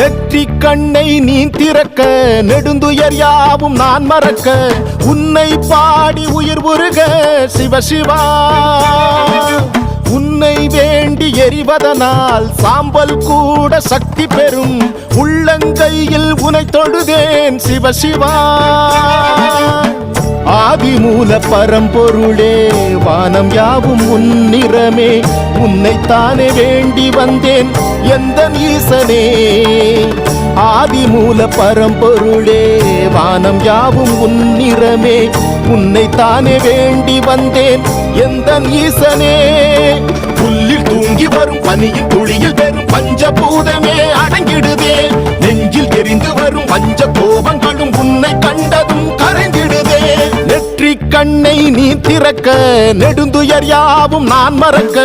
நெற்றி கண்ணை நீ திறக்க நெடுந்துயர் யாவும் நான் மறக்க உன்னை பாடி உயிர் உருக சிவசிவா உன்னை வேண்டி எரிவதனால் சாம்பல் கூட சக்தி பெறும் உள்ளங்கையில் உனை தொழுதேன் சிவசிவா ஆதிமூல பரம்பொருளே வானம் யாவும் உன்னிறமே உன்னைத்தானே வேண்டி வந்தேன் எந்த ஈசனே ஆதிமூல பரம்பொருளே வானம் யாவும் உன்னிறமே உன்னைத்தானே வேண்டி வந்தேன் எந்த ஈசனே புல்லில் தூங்கி வரும் பனியின் துளியில் பெறும் பஞ்சபூதமே அடங்கிடுதே நெஞ்சில் எரிந்து வரும் பஞ்ச கோபங்களும் உன்னை கண்டதும் கரைந்திடுதே நெற்றி கண்ணை நீ திறக்க நெடுந்துயர் யாவும் நான் மறக்க